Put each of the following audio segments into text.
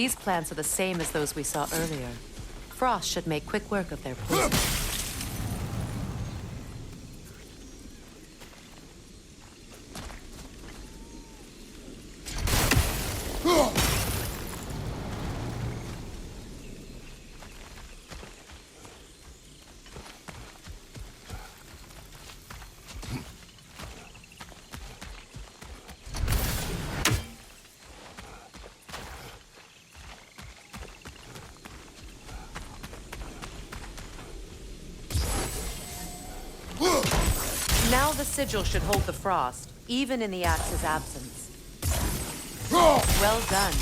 These plants are the same as those we saw earlier. Frost should make quick work of their poison. Now the sigil should hold the frost, even in the axe's absence. Well done.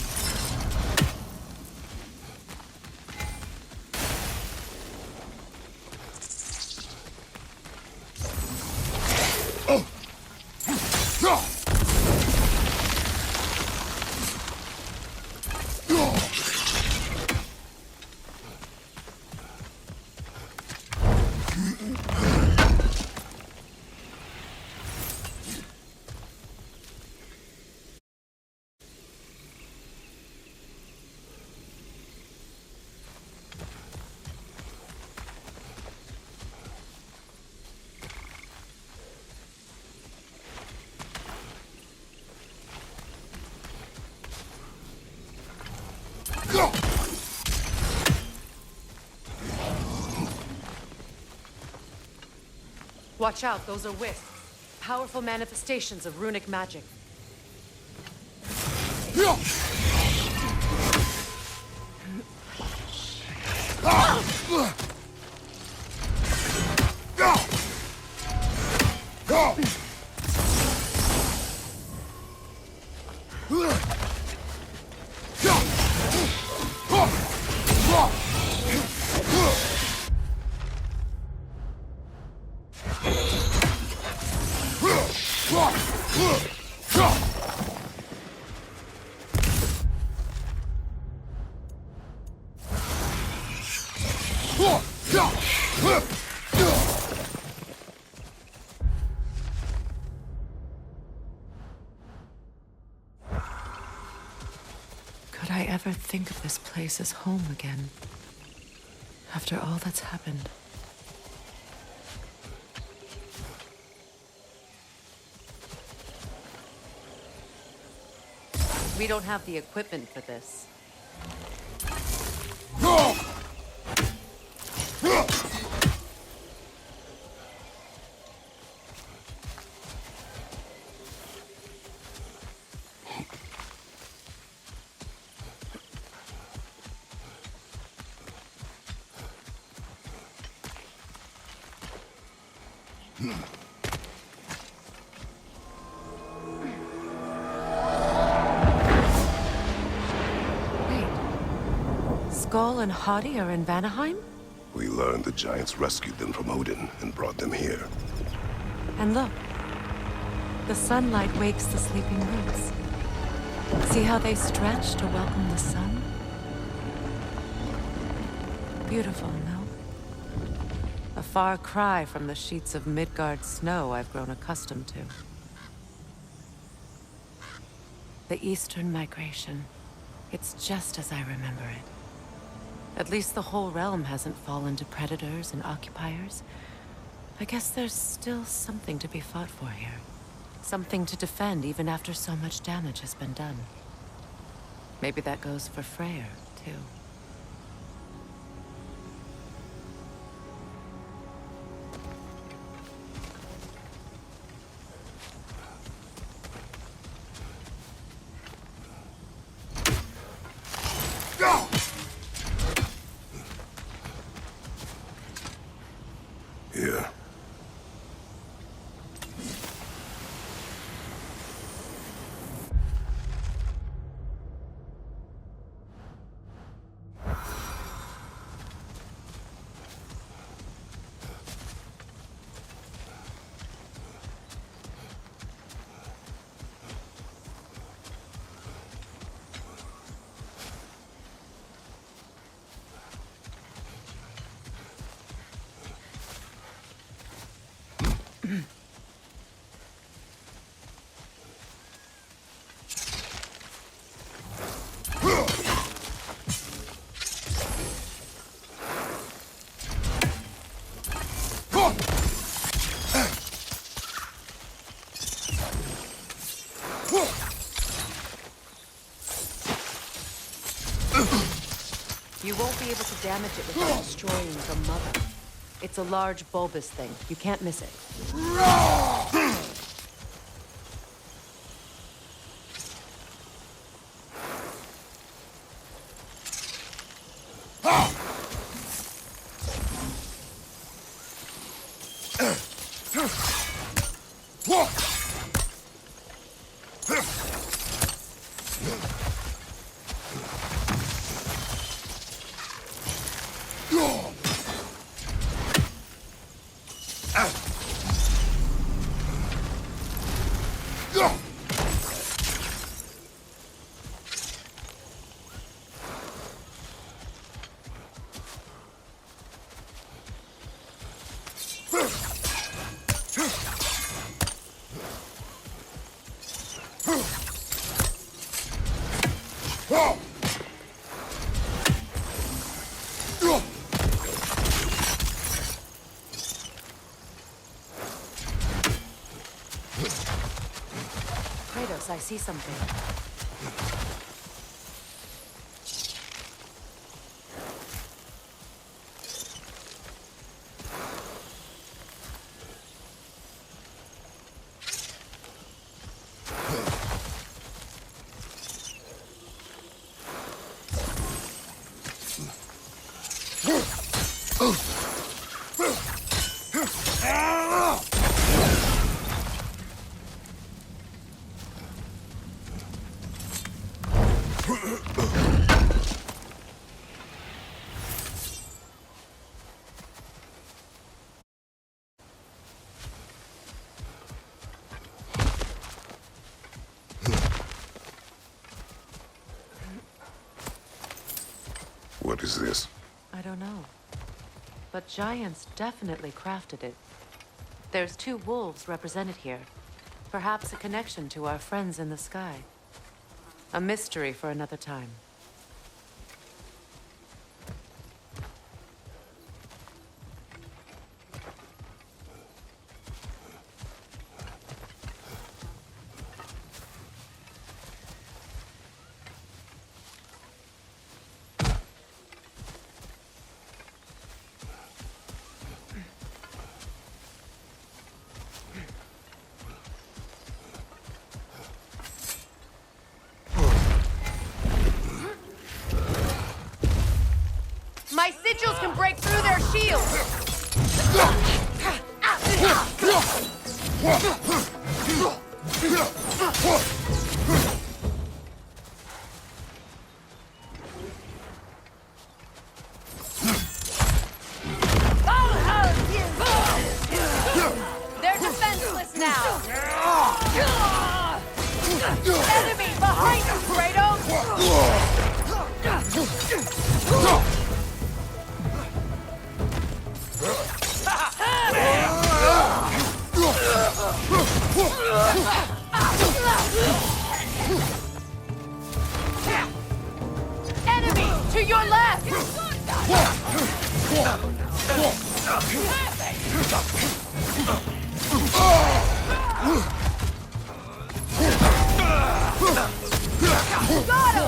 Watch out, those are wisps. Powerful manifestations of runic magic. Could I ever think of this place as home again? After all that's happened. We don't have the equipment for this. Skull and Hadi are in Vanaheim? We learned the giants rescued them from Odin and brought them here. And look, the sunlight wakes the sleeping roots. See how they stretch to welcome the sun? Beautiful, no? A far cry from the sheets of Midgard snow I've grown accustomed to. The Eastern migration. It's just as I remember it. At least the whole realm hasn't fallen to predators and occupiers. I guess there's still something to be fought for here. Something to defend even after so much damage has been done. Maybe that goes for Freyr, too. Here. You won't be able to damage it without destroying the mother. It's a large bulbous thing. You can't miss it. Kratos, I see something. What is this? I don't know. But giants definitely crafted it. There's 2 wolves represented here. Perhaps a connection to our friends in the sky. A mystery for another time. My sigils can break through their shields! They're defenseless now! Enemy behind us, Kratos! Enemy to your left! Got him!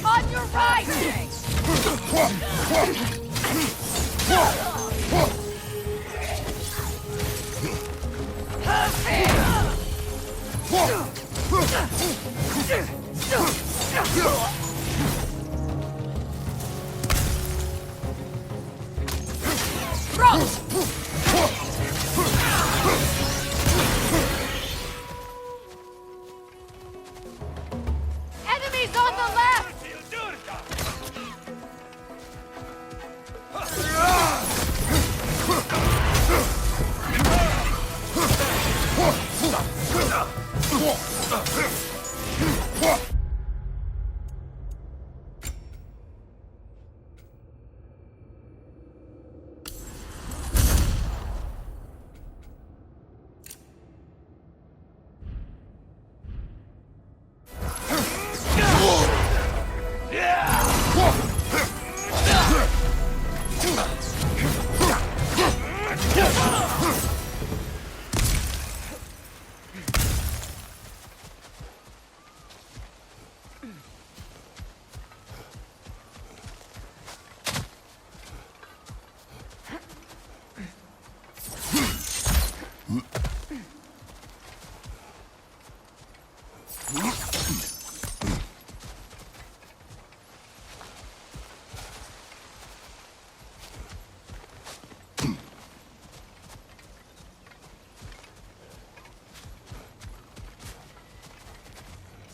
On your right! Enemies on the left!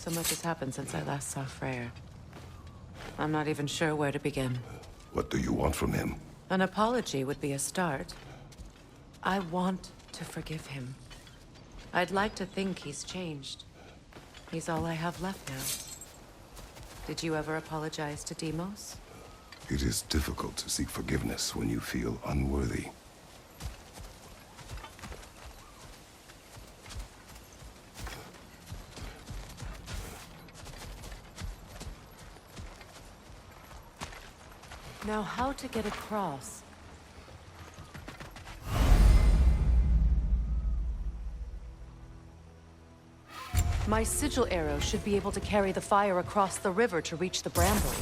So much has happened since I last saw Freyr. I'm not even sure where to begin. What do you want from him? An apology would be a start. I want to forgive him. I'd like to think he's changed. He's all I have left now. Did you ever apologize to Deimos? It is difficult to seek forgiveness when you feel unworthy. Now, how to get across? My sigil arrow should be able to carry the fire across the river to reach the bramble.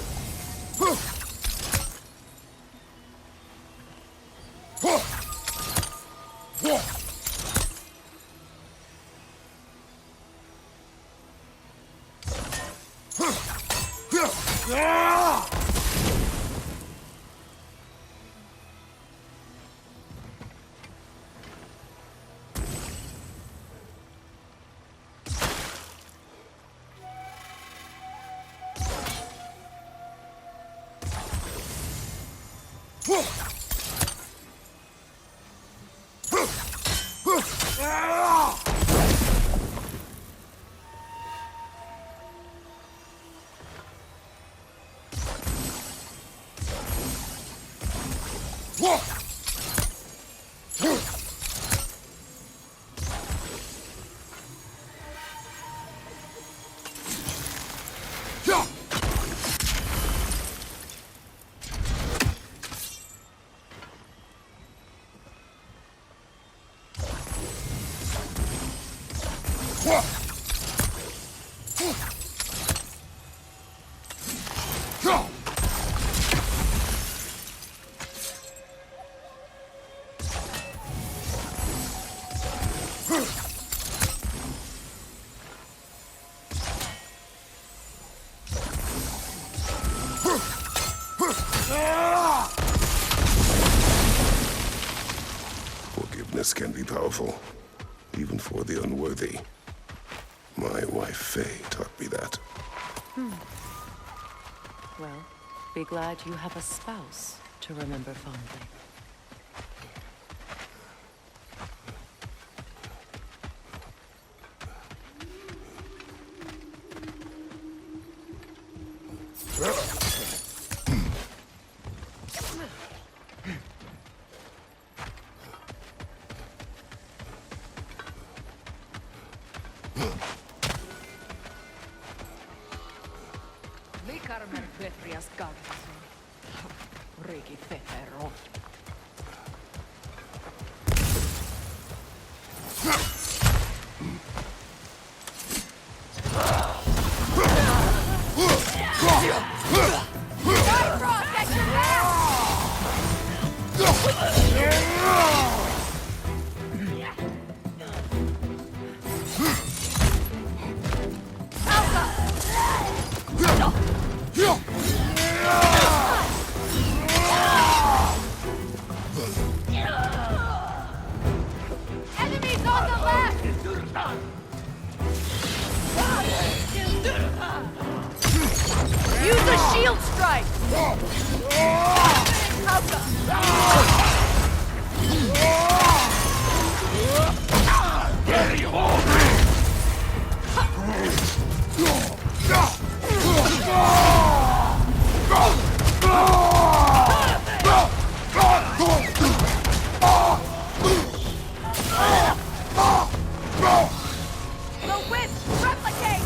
Forgiveness can be powerful, even for the unworthy. My wife Faye taught me that. Well, be glad you have a spouse to remember fondly. Enemies on the left! Use a shield strike! The wisp replicate!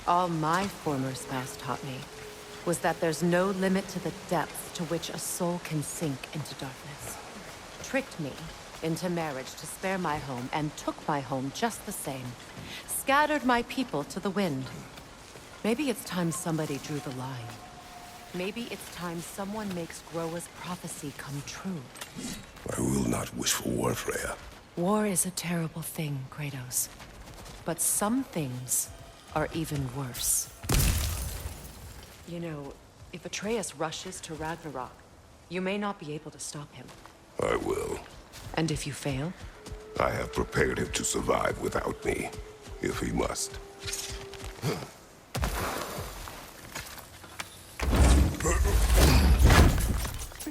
All my former spouse taught me was that there's no limit to the depth to which a soul can sink into darkness. Tricked me into marriage to spare my home and took my home just the same. Scattered my people to the wind. Maybe it's time somebody drew the line. Maybe it's time someone makes Groa's prophecy come true. I will not wish for war, Freya. War is a terrible thing, Kratos. But some things are even worse. You know, if Atreus rushes to Ragnarok, you may not be able to stop him. I will. And if you fail? I have prepared him to survive without me, if he must.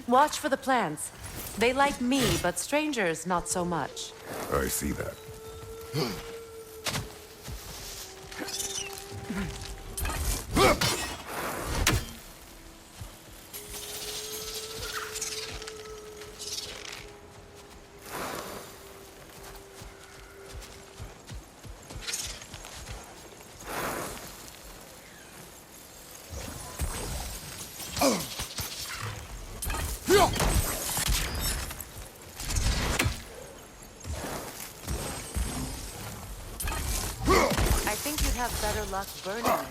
Watch for the plants. They like me, but strangers not so much. I see that. I think you'd have better luck burning it.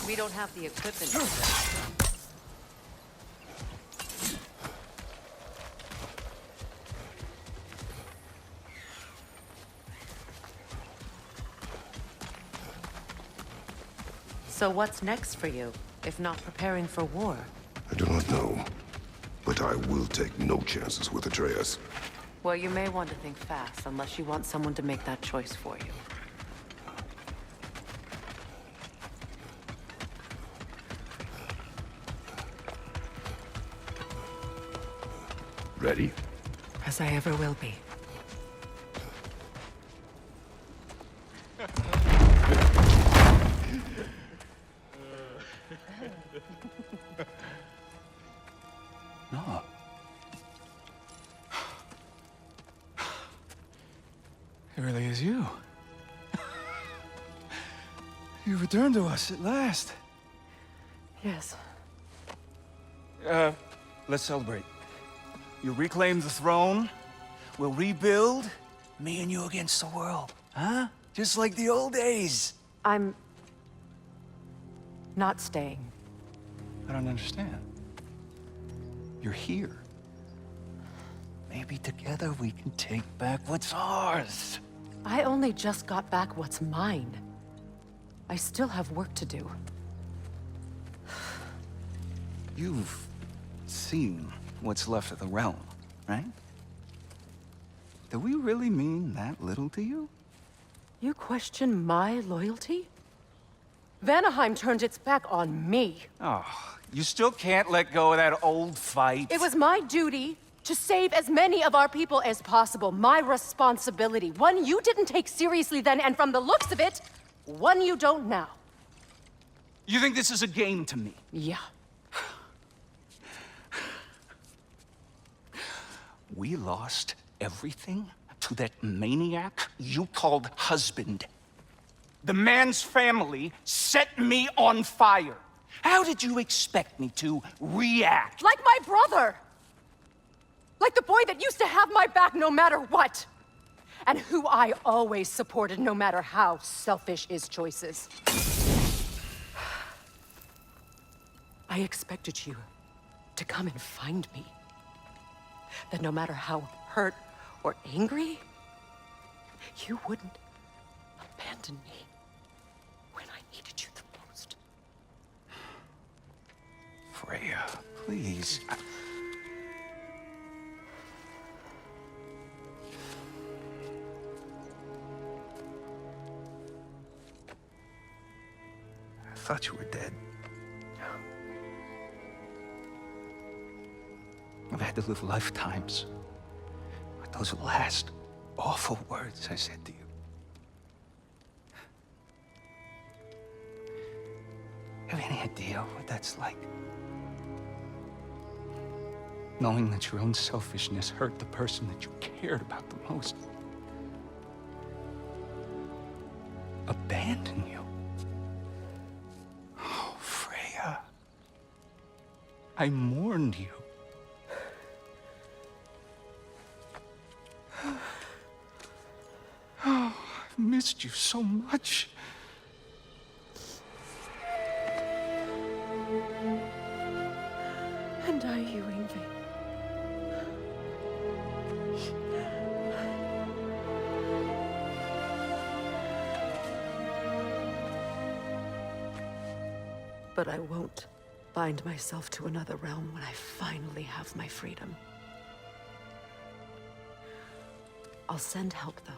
We don't have the equipment for this. So what's next for you, if not preparing for war? I do not know, but I will take no chances with Atreus. Well, you may want to think fast, unless you want someone to make that choice for you. Ready? As I ever will be. No. It really is you. You returned to us at last. Yes. Let's celebrate. You reclaim the throne, we'll rebuild, me and you against the world, huh? Just like the old days. I'm... not staying. I don't understand. You're here. Maybe together we can take back what's ours. I only just got back what's mine. I still have work to do. You've seen what's left of the realm, right? Do we really mean that little to you? You question my loyalty? Vanaheim turned its back on me. Oh, you still can't let go of that old fight? It was my duty to save as many of our people as possible. My responsibility. One you didn't take seriously then, and from the looks of it, one you don't now. You think this is a game to me? Yeah. We lost everything to that maniac you called husband. The man's family set me on fire. How did you expect me to react? Like my brother! Like the boy that used to have my back no matter what! And who I always supported no matter how selfish his choices. I expected you to come and find me. That no matter how hurt or angry, you wouldn't abandon me when I needed you the most. Freya, please. I thought you were dead. I've had to live lifetimes with those last awful words I said to you. Have any idea what that's like? Knowing that your own selfishness hurt the person that you cared about the most. Abandon you. Oh, Freya. I mourned you. Oh, I've missed you so much. And are you, Ingvi? But I won't bind myself to another realm when I finally have my freedom. I'll send help, though.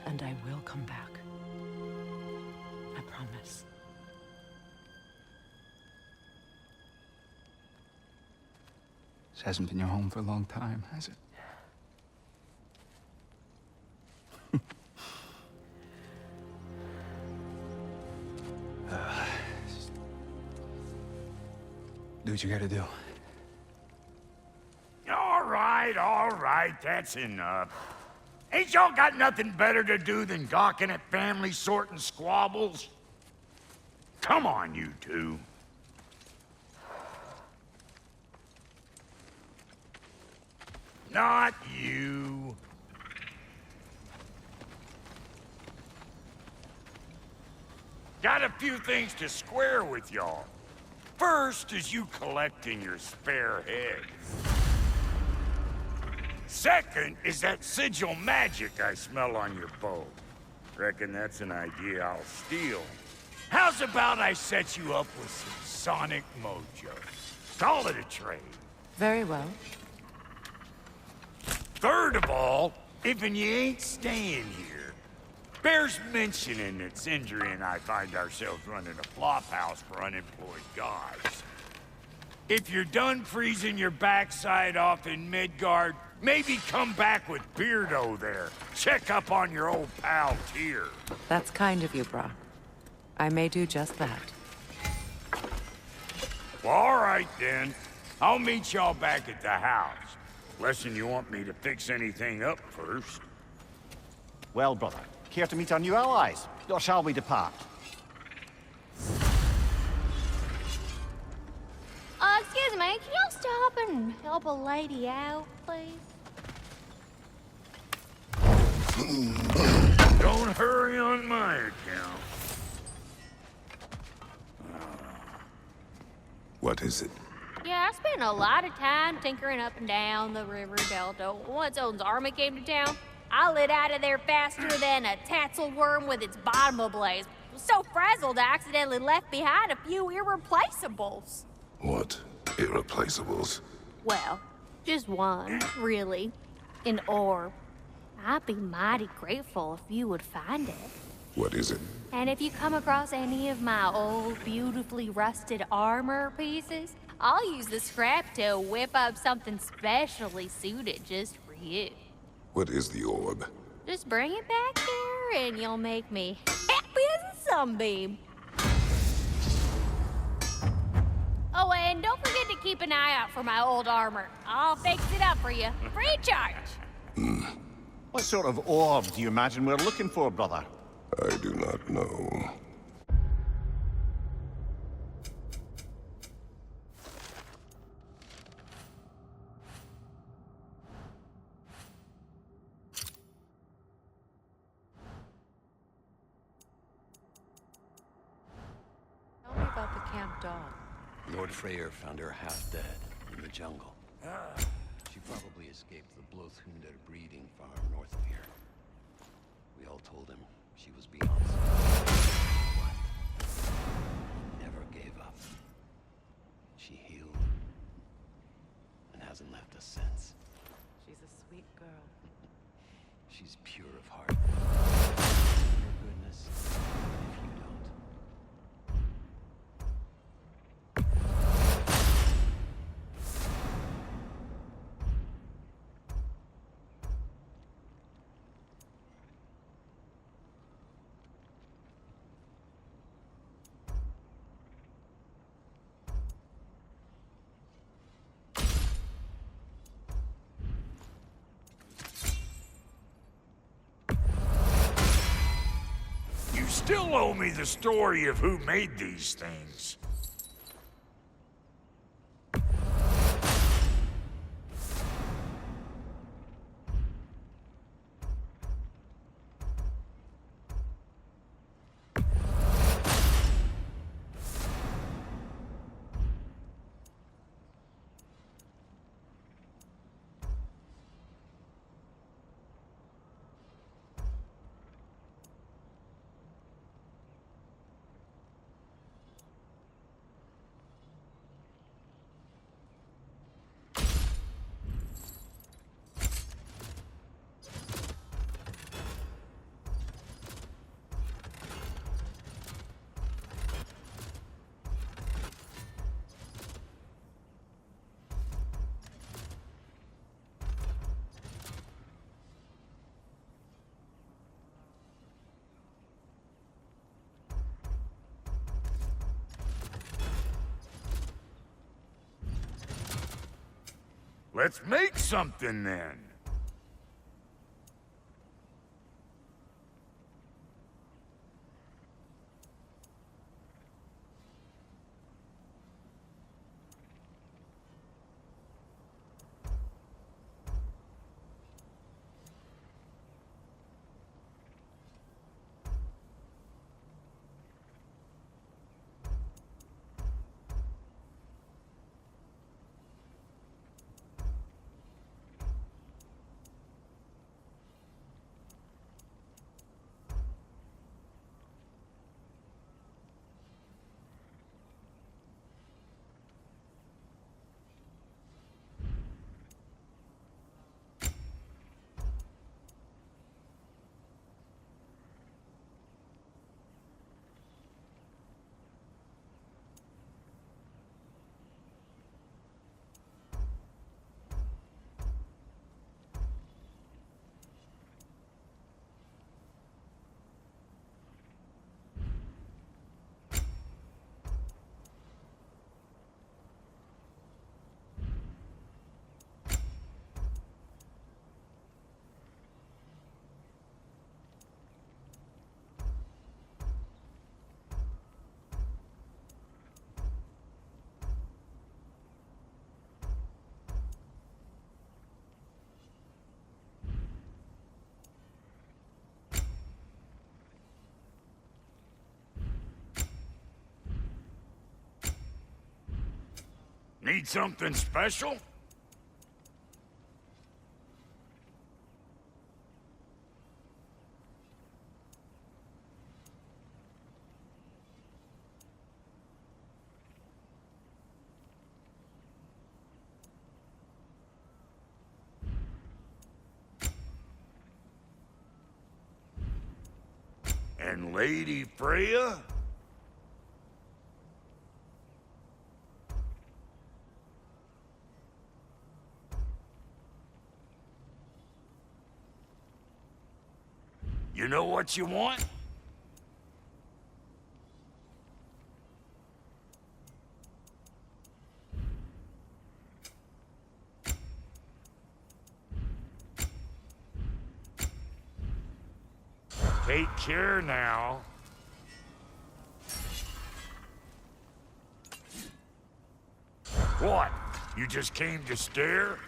And I will come back. I promise. This hasn't been your home for a long time, has it? Do what you gotta do. All right, that's enough. Ain't y'all got nothing better to do than gawking at family sorting squabbles? Come on, you two. Not you. Got a few things to square with y'all. First is you collecting your spare heads. Second is that sigil magic I smell on your bow. Reckon that's an idea I'll steal. How's about I set you up with some sonic mojo? Call it a trade. Very well. Third of all, if you ain't staying here, bears mentioning that Sindri and I find ourselves running a flop house for unemployed guards. If you're done freezing your backside off in Midgard, maybe come back with Beardo there. Check up on your old pal Tyr. That's kind of you, brah. I may do just that. Well, all right then. I'll meet y'all back at the house. Lesson you want me to fix anything up first. Well, brother, care to meet our new allies? Or shall we depart? Excuse me, can y'all stop and help a lady out, please? Don't hurry on my account. What is it? Yeah, I spent a lot of time tinkering up and down the river delta. Once Odin's army came to town, I lit out of there faster than a tassel worm with its bottom ablaze. So frazzled, I accidentally left behind a few irreplaceables. What? Irreplaceables? Well, just one, really. An orb. I'd be mighty grateful if you would find it. What is it? And if you come across any of my old, beautifully rusted armor pieces, I'll use the scrap to whip up something specially suited just for you. What is the orb? Just bring it back here and you'll make me happy as a sunbeam. Oh, and don't forget to keep an eye out for my old armor. I'll fix it up for you, free charge. What sort of orb do you imagine we're looking for, brother? I do not know. Tell me about the camp dog. Lord Freyr found her half dead in the jungle. She probably escaped the Blothunder breeding farm north of here. We all told him she was beyond. But he never gave up. sense. She's a sweet girl. She's pure of heart. Your goodness, if you don't. You still owe me the story of who made these things. Let's make something then. Need something special? And Lady Freya? You know what you want? Take care now. What? You just came to stare?